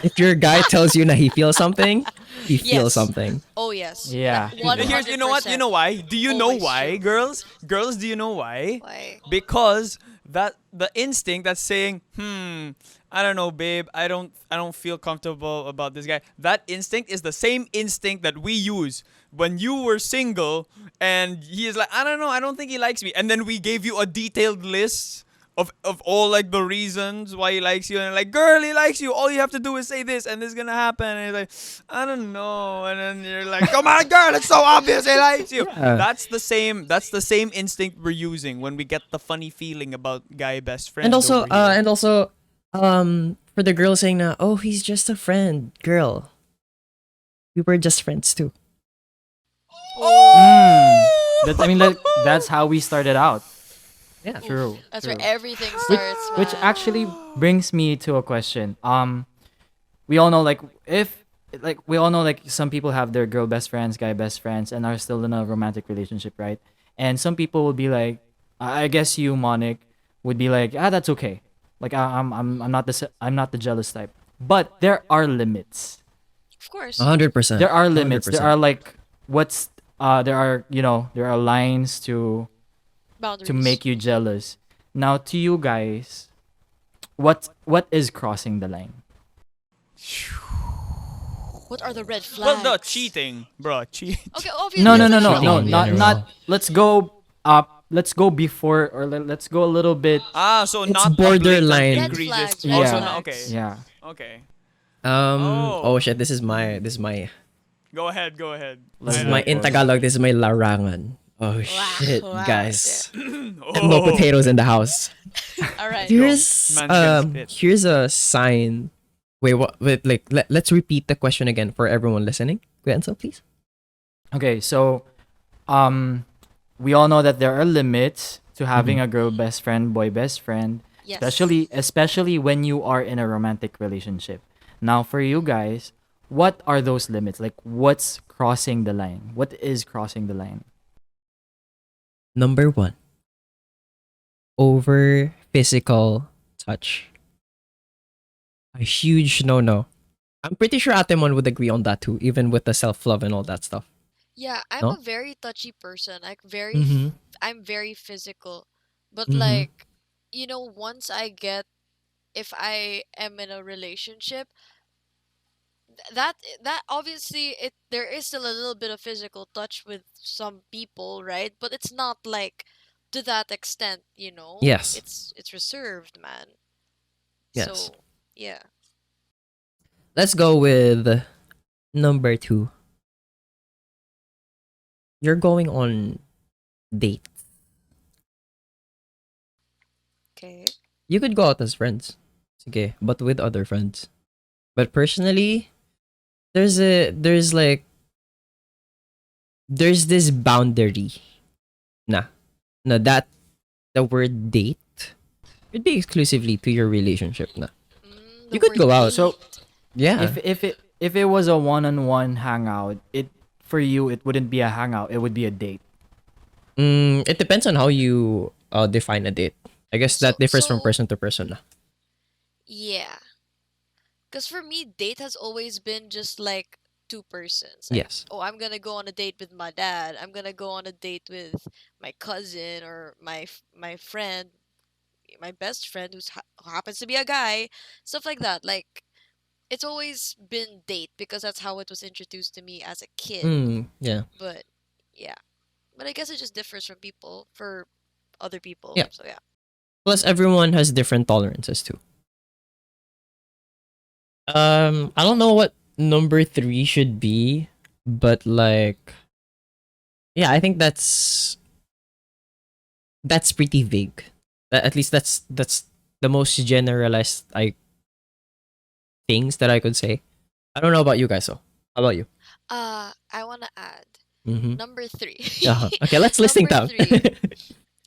If your guy tells you that he feels something, he feels Yes. something. Oh yes. Yeah. That 100%. Here's, you know what? You know why? Do you know Always why, true. girls? Girls, do you know why? Why? Because that the instinct that's saying, I don't know, babe, I don't feel comfortable about this guy. That instinct is the same instinct that we use when you were single and he is like, I don't know, I don't think he likes me. And then we gave you a detailed list of all like the reasons why he likes you, and like, girl, he likes you. All you have to do is say this and this is gonna happen. And he's like, I don't know. And then you're like, come on, girl, it's so obvious he likes you. Yeah. That's the same instinct we're using when we get the funny feeling about guy best friend. And also, over here. for the girl saying na, oh, he's just a friend, girl. We were just friends too. That's how we started out. Yeah. True. That's true. where everything starts. Which man. actually brings me to a question. We all know like some people have their girl best friends, guy best friends, and are still in a romantic relationship, right? And some people will be like, I guess you, Monic, would be like, that's okay. Like I'm not I'm not the jealous type. But there are limits. Of course. 100%. There are limits. There 100%. are like there are lines to Boundaries. make you jealous. Now to you guys, what is crossing the line? What are the red well, flags? no, cheating, bro, cheat. Okay, obviously. No, it's not cheating. let's go let's go before or let's go a little bit. So It's not borderline. a blatant Red egregious. flags, red Also, flags. okay, Yeah. okay. Oh shit, this is my Go ahead, go ahead. Let's I go know. in Tagalog, this is my larangan. Oh shit, wow, guys. Oh. Mlopotato's in the house. All right. Here's Man's gonna spit. here's a sign. Wait, what? Wait, like let's repeat the question again for everyone listening. Go ahead, please. Okay, so we all know that there are limits to having a girl best friend, boy best friend, Yes. especially when you are in a romantic relationship. Now for you guys, what are those limits? Like what's crossing the line? What is crossing the line? Number 1. Over physical touch. A huge no. I'm pretty sure Atemon would agree on that too, even with the self-love and all that stuff. Yeah, I'm No? a very touchy person. Like Mhm. I'm very physical. But Mm-hmm. like, once if I am in a relationship, that obviously there is still a little bit of physical touch with some people, right? But it's not like to that extent, Yes. It's reserved, man. Yes. So, yeah. Let's go with number 2. You're going on date. Okay. You could go out as friends. Okay, but with other friends. But personally, there's this boundary. Nah. No, that the word date could be exclusively to your relationship na. The You could word go out. So date. Yeah. if it was a one-on-one hangout, it for you it wouldn't be a hangout. It would be a date. It depends on how you define a date. I guess So that differs from so person to person na. yeah. Because for me, date has always been just like two persons. Like, Yes. oh, I'm gonna go on a date with my dad. I'm gonna go on a date with my cousin or my friend, my best friend who happens to be a guy. Stuff like that. Like, it's always been date because that's how it was introduced to me as a kid. Yeah. But yeah, but I guess it just differs from people for other people. Yeah. So yeah. Plus everyone has different tolerances too. I don't know what number 3 should be, but like yeah, I think that's pretty vague. At least that's the most generalized things that I could say. I don't know about you guys though. How about you? I wanna add Mm-hmm. number three. Okay, let's list things Number down. three,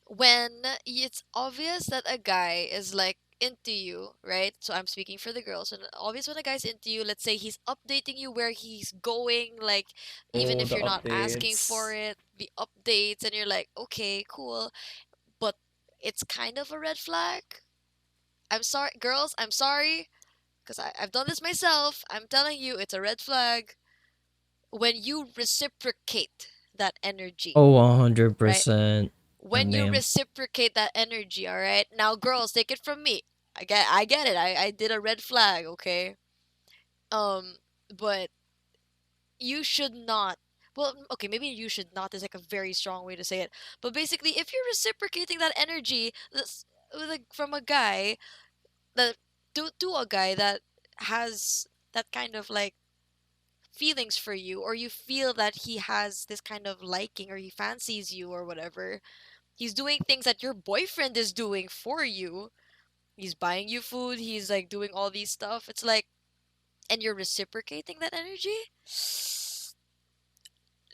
when it's obvious that a guy is like into you, right? So I'm speaking for the girls. And obvious when a guy's into you, let's say he's updating you where he's going, like even Oh, if the you're not asking updates. for it, the updates, and you're like, okay, cool, but it's kind of a red flag. I'm sorry, girls. I'm sorry because I've done this myself. I'm telling you, it's a red flag when you reciprocate that energy, Oh, right? 100%. When you Damn. reciprocate that energy, all right? Now, girls, take it from me. I get it. I did a red flag, okay? Um, but you should not. Well, okay, maybe you should not is like a very strong way to say it. But basically, if you're reciprocating that energy from a guy that to a guy that has that kind of like feelings for you, or you feel that he has this kind of liking or he fancies you or whatever, he's doing things that your boyfriend is doing for you. He's buying you food, he's like doing all these stuff. It's like, and you're reciprocating that energy?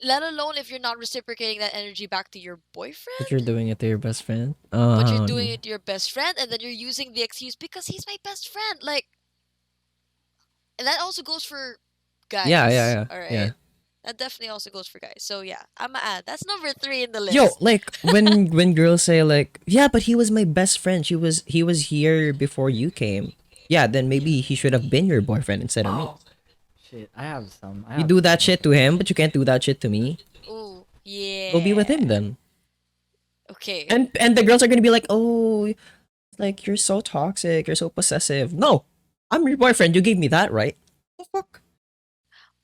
Let alone if you're not reciprocating that energy back to your But you're boyfriend, doing it to your best friend. but you're doing it to your best friend, and then you're using the excuse because he's my best friend. Like, and that also goes for Yeah, yeah, guys, yeah, all yeah. right? That definitely also goes for guys. So yeah, I'm gonna add. That's number 3 in the Yo, list. like when girls say like, yeah, but he was my best friend. He was here before you came. Yeah, then maybe he should have been your boyfriend instead of me. Oh shit! I have some. I You have do that some. shit to him, but you can't do that shit to me. Ooh, Go be with yeah. him then. Okay. And the girls are gonna be like, oh, like you're so toxic, you're so possessive. No, I'm your boyfriend. You gave me that right. The fuck?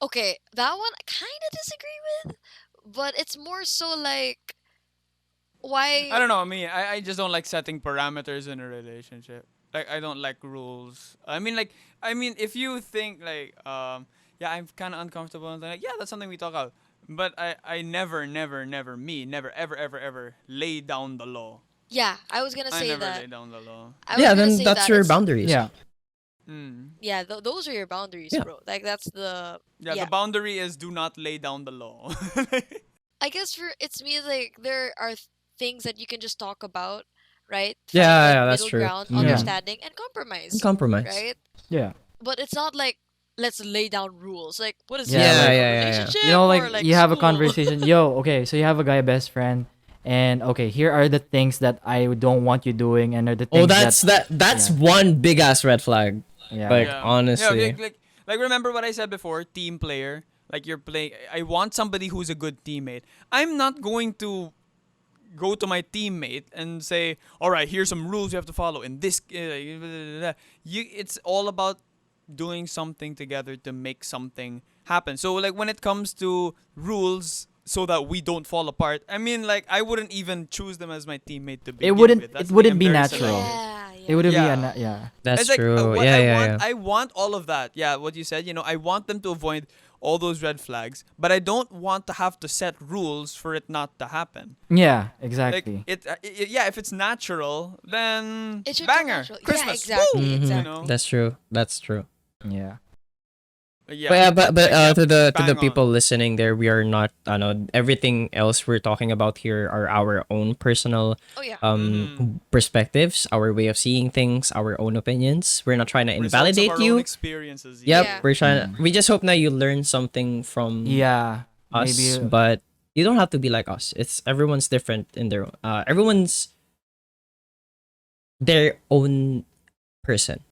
Okay, that one I kind of disagree with, but it's more so like I why. don't know. Me, I just don't like setting parameters in a relationship. Like I don't like rules. I mean, if you think like yeah, I'm kind of uncomfortable and like yeah, that's something we talk about. But I never ever lay down the law. Yeah, I was gonna I say never that. lay down the law. I was Yeah, gonna then say that's that your it's boundaries. Yeah. Mm. yeah. Those are your boundaries, Yeah. bro. Like that's the Yeah, the yeah. boundary is do not lay down the law. I guess for it's me like there are things that you can just talk about, right? Find Yeah, like yeah, that's middle true. ground, Yeah. understanding, and compromise, Compromise. right? Yeah. But it's not like let's lay down rules. Like what is Yeah, this? Yeah, Like like a yeah, yeah, yeah. you relationship know, or like like you have a school? conversation. Yo, okay, so you have a guy best friend, and okay, here are the things that I don't want you doing, and are the Oh, things that that's yeah, one big ass red flag. yeah, Like Yeah. Yeah, honestly. like remember what I said before, team player. Like you're playing I want somebody who's a good teammate. I'm not going to go to my teammate and say, all right, here's some rules you have to follow. In this, it's all about doing something together to make something happen. So like when it comes to rules so that we don't fall apart, I mean like I wouldn't even choose them as my teammate to begin with. That's It the wouldn't thing, be I'm very natural. selective. It wouldn't Yeah. be yeah. That's It's like true. what Yeah, I yeah, want. yeah. I want all of that. Yeah, what you said. I want them to avoid all those red flags, but I don't want to have to set rules for it not to happen. Yeah, Like exactly. yeah, if it's natural, then It should come banger, natural. Yeah, Christmas, exactly. woo! Mhm. You know, That's true. That's true. Yeah. yeah. But yeah, but Like, yeah, to the bang people on. listening there, we are not. I know everything else we're talking about here are our own personal Oh yeah. perspectives, our way of seeing things, our own opinions. We're not trying to Results of invalidate our own you. experiences. Yep, Yeah. we're trying. We just hope that you learn something from Yeah. us, Maybe but you don't have to be like us. It's everyone's different in their everyone's their own person.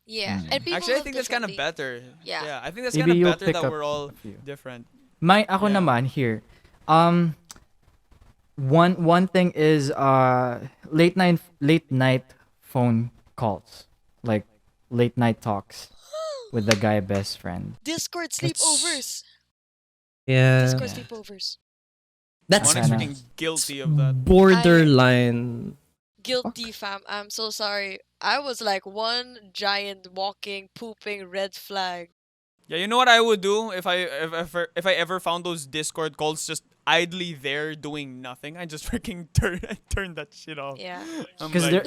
Yeah. And people Actually, I look think that's kind of differently. better. Yeah. I think that's maybe kind of you'll better pick that up we're all a few. different. Ako Yeah. naman here. One thing is late night phone calls. Like late night talks with the guy best friend. Discord That's- sleepovers. Yeah, Discord Yeah. sleepovers. that's Monix kinda- freaking guilty of that. borderline. Guilty fam. I'm so sorry. I was like one giant walking, pooping red flag. Yeah, you know what I would do if I ever found those Discord calls just idly there doing nothing? I just freaking turn that shit off. Yeah. I'm 'Cause like,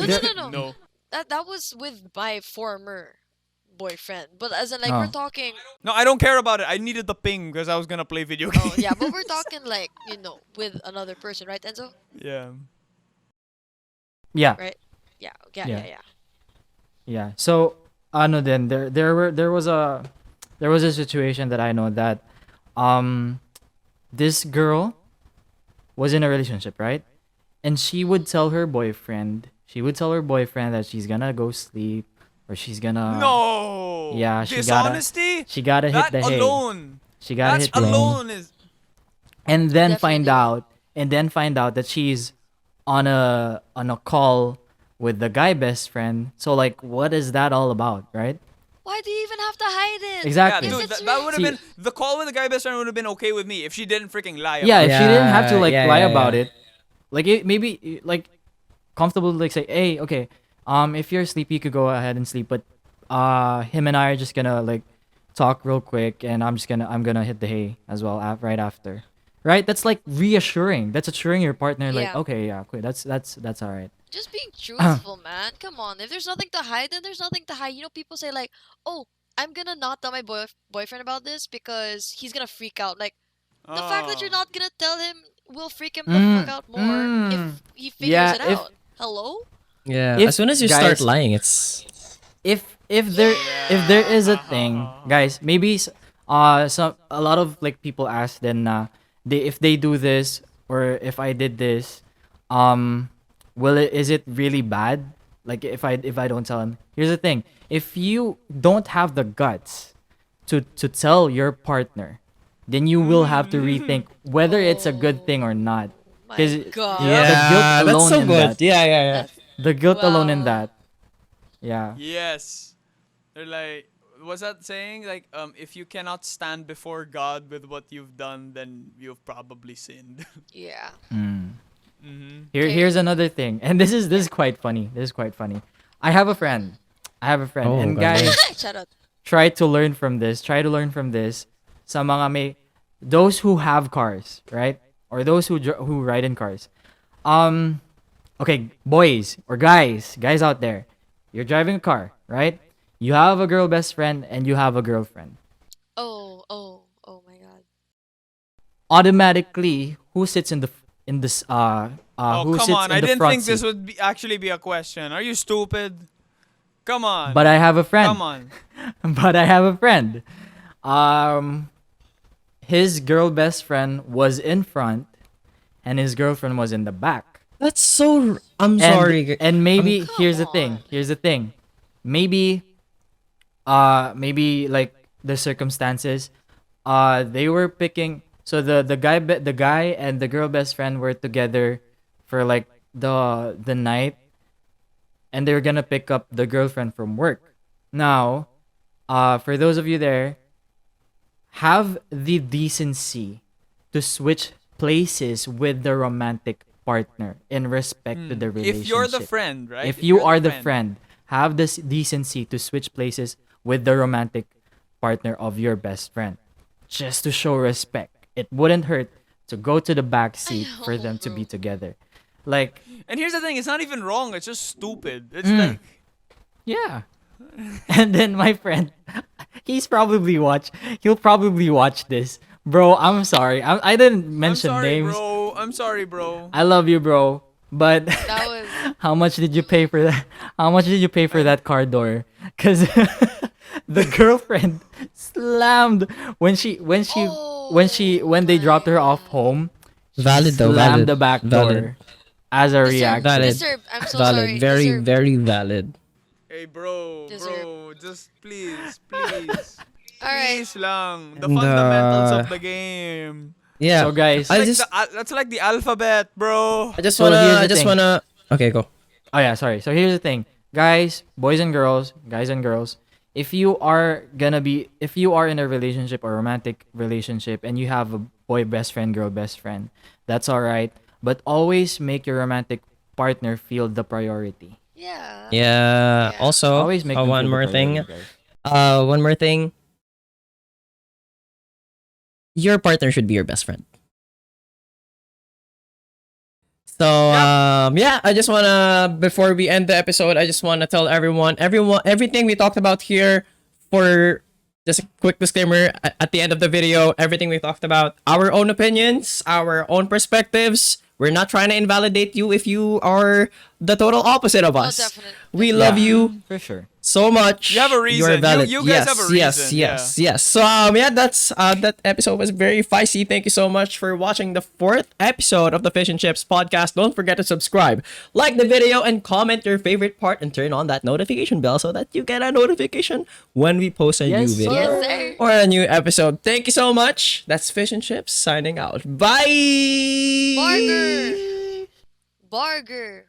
No. That was with my former boyfriend. But as in like Oh. we're talking No, I don't care about it. I needed the ping because I was gonna play video games. oh yeah, but we're talking like, with another person, right, Enzo? Yeah. Yeah. Right? Yeah. Yeah. Yeah. So then there was a situation that I know that this girl was in a relationship, right? And she would tell her boyfriend that she's gonna go sleep or she's gonna No. Yeah, she Dishonesty. gotta hit That the hay. alone. She gotta That's hit the hay. alone is. And then find Definitely. out that she's on a call with the guy best friend. So like what is that all about, right? Why do you even have to hide it? Yeah, Exactly. If dude, it's that would have See- been the call with the guy best friend would have been okay with me if she didn't freaking lie. Yeah, about if she didn't have to like Yeah, lie yeah, about yeah. it, like maybe like comfortable to like say, hey, okay, if you're sleepy, you could go ahead and sleep, but him and I are just gonna like talk real quick, and I'm gonna hit the hay as well right after, right? That's like reassuring. That's assuring your partner, like, Yeah. okay, yeah, okay, that's all right. Just being truthful, man. Come on. If there's nothing to hide, then there's nothing to hide. People say like, "Oh, I'm gonna not tell my boyfriend about this because he's gonna freak out." Like the fact that you're Oh. not gonna tell him will freak him the fuck out more if he figures Yeah, it if- out. Hello? Yeah, If as soon as you guys- start lying, it's If there is a thing, guys, maybe a lot of like people ask then if they do this or if I did this, is it really bad? Like if I don't tell him. Here's the thing: if you don't have the guts to tell your partner, then you will have to rethink whether it's a good thing or not. My 'Cause God. the guilt that's alone so in good. that. Yeah, yeah, yeah. That's- The guilt alone in Wow. that. Yeah. Yes. They're like, what's that saying? Like, if you cannot stand before God with what you've done, then you've probably sinned. Yeah. Mm-hmm. Here, Okay. here's another thing, and this is quite funny. This is quite funny. I have a friend, Oh, and God. guys, Shout out. try to learn from this. Sa mga those who have cars, right, or those who ride in cars. Okay, boys or guys out there, you're driving a car, right? You have a girl best friend and you have a girlfriend. Oh my God. Automatically, who sits in this Oh, who come sits on. in I the didn't front think this seat? would actually be a question. Are you stupid? Come on. But I have a friend. Come on. But I have a friend. His girl best friend was in front, and his girlfriend was in the back. That's so. I'm sorry. And maybe Come here's the thing. on. Here's the thing. Maybe like the circumstances. They were picking. So the guy and the girl best friend were together for like the night, and they're gonna pick up the girlfriend from work. Now, for those of you there, have the decency to switch places with the romantic partner in respect to the relationship. If you're the friend, right? If you you're are the friend, have this decency to switch places with the romantic partner of your best friend, just to show respect. It wouldn't hurt to go to the back seat for them to be together. Like, And here's the thing, it's not even wrong, it's just stupid. It's Mm. like yeah. And then my friend, he'll probably watch this. Bro, I'm sorry. I didn't mention I'm sorry, names. bro. I'm sorry, bro. I love you, bro. But That was how much did you pay for that? How much did you pay for that car door? Cuz the girlfriend slammed when they dropped her off home. She Valid though, slammed valid. the back door Valid. as a deserved. reaction. Valid. Deserved. I'm so Valid. sorry. Very, Deserved. very valid. Hey, bro, Deserve. just please, please, Alright. please lang. The And, fundamentals of the game. Yeah. So guys, I Like just, that's like the alphabet, bro. I just So wanna, here's the I just thing. wanna. Okay, go. oh yeah, sorry. So here's the thing. Guys, boys and girls, guys and girls, if you are in a relationship or romantic relationship and you have a boy best friend, girl best friend, that's all right, but always make your romantic partner feel the priority. Yeah. Yeah. Yeah. Also, Always make them one feel the more thing. priority, guys. One more thing. Your partner should be your best friend. So yeah, I just wanna before we end the episode, I just wanna tell everyone, everything we talked about here. For just a quick disclaimer at the end of the video, everything we talked about, our own opinions, our own perspectives. We're not trying to invalidate you if you are the total opposite of us. definitely. We love Yeah. you For sure. so much. You have a reason. You're valid. You guys yes, have a yes, reason, yes. So yeah, that's that episode was very feisty. Thank you so much for watching the 4th episode of the Fish and Chips podcast. Don't forget to subscribe, like the video, and comment your favorite part, and turn on that notification bell so that you get a notification when we post a Yes, new video Yes, sir. or a new episode. Thank you so much. That's Fish and Chips signing out. Bye. Barger. Barger.